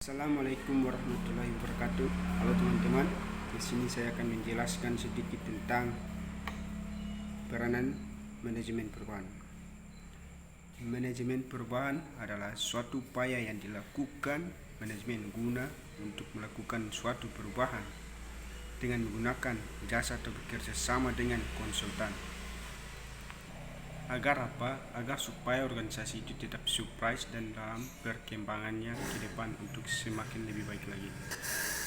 Assalamualaikum warahmatullahi wabarakatuh. Halo teman-teman. Di sini saya akan menjelaskan sedikit tentang peranan manajemen perubahan. Manajemen perubahan adalah suatu upaya yang dilakukan manajemen guna untuk melakukan suatu perubahan dengan menggunakan jasa atau bekerja sama dengan konsultan. Agar apa? Agar supaya organisasi itu tetap surprise dan dalam perkembangannya ke depan untuk semakin lebih baik lagi.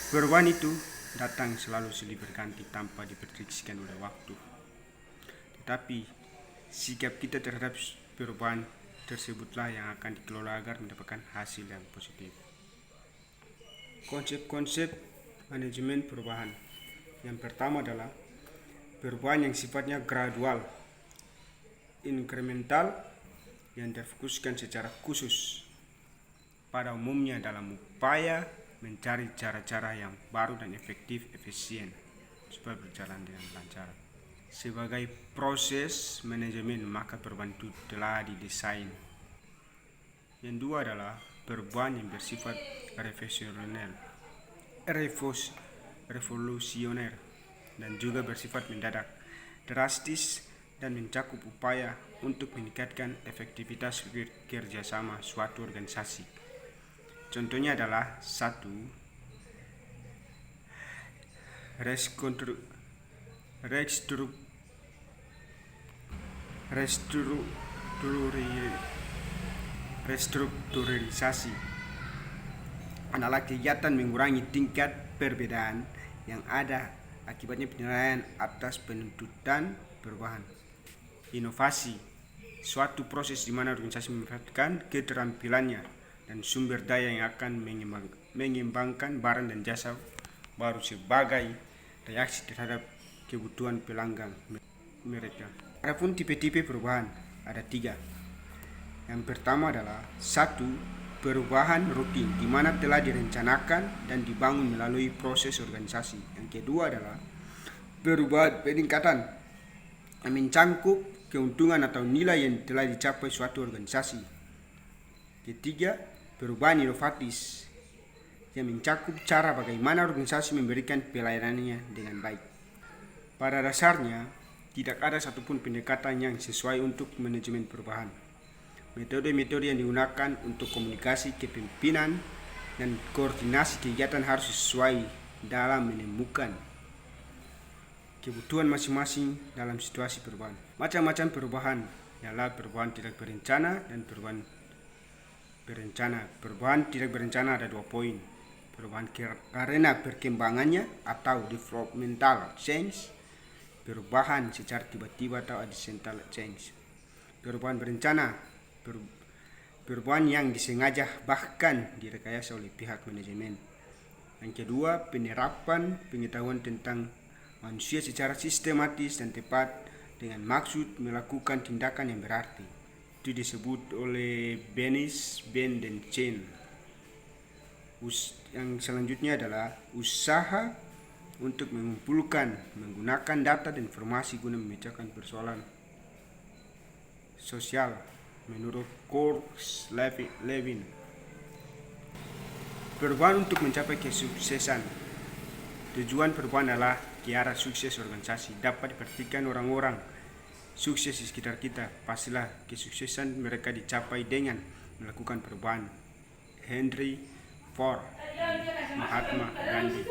Perubahan itu datang selalu silih berganti tanpa diprediksikan oleh waktu. Tetapi sikap kita terhadap perubahan tersebutlah yang akan dikelola agar mendapatkan hasil yang positif. Konsep-konsep manajemen perubahan. Yang pertama adalah perubahan yang sifatnya gradual, inkremental, yang terfokuskan secara khusus pada umumnya dalam upaya mencari cara-cara yang baru dan efisien supaya berjalan dengan lancar. Sebagai proses manajemen, maka perubahan itu telah didesain. Yang dua adalah perubahan yang bersifat revolusioner dan juga bersifat mendadak, drastis, dan mencakup upaya untuk meningkatkan efektivitas kerjasama suatu organisasi. Contohnya adalah 1. Restrukturisasi adalah kegiatan mengurangi tingkat perbedaan yang ada akibatnya penilaian atas penuntutan perubahan. Inovasi, suatu proses di mana organisasi memanfaatkan keterampilannya dan sumber daya yang akan mengembangkan barang dan jasa baru sebagai reaksi terhadap kebutuhan pelanggan mereka. Adapun tipe-tipe perubahan ada 3. Yang pertama adalah 1. Perubahan rutin di mana telah direncanakan dan dibangun melalui proses organisasi. Yang kedua adalah perubahan peningkatan yang mencangkup keuntungan atau nilai yang telah dicapai suatu organisasi. Ketiga, perubahan inovatif yang mencakup cara bagaimana organisasi memberikan pelayanannya dengan baik. Pada dasarnya, tidak ada satupun pendekatan yang sesuai untuk manajemen perubahan. Metode-metode yang digunakan untuk komunikasi kepemimpinan dan koordinasi kegiatan harus sesuai dalam menemukan kebutuhan masing-masing dalam situasi perubahan. Macam-macam perubahan ialah perubahan tidak berencana dan perubahan berencana. Perubahan tidak berencana ada 2 poin. Perubahan karena perkembangannya atau developmental change, perubahan secara tiba-tiba atau accidental change. Perubahan berencana, perubahan yang disengaja bahkan direkayasa oleh pihak manajemen. Yang kedua, penerapan pengetahuan tentang manusia secara sistematis dan tepat dengan maksud melakukan tindakan yang berarti. Itu disebut oleh Bennis, Ben, dan Chen. Yang selanjutnya adalah usaha untuk mengumpulkan, menggunakan data dan informasi guna memecahkan persoalan sosial menurut Coase-Levin. Perubahan untuk mencapai kesuksesan. Tujuan perubahan adalah ke arah sukses organisasi. Dapat diperhatikan orang-orang sukses di sekitar kita. Pastilah kesuksesan mereka dicapai dengan melakukan perubahan. Henry Ford, Mahatma Gandhi.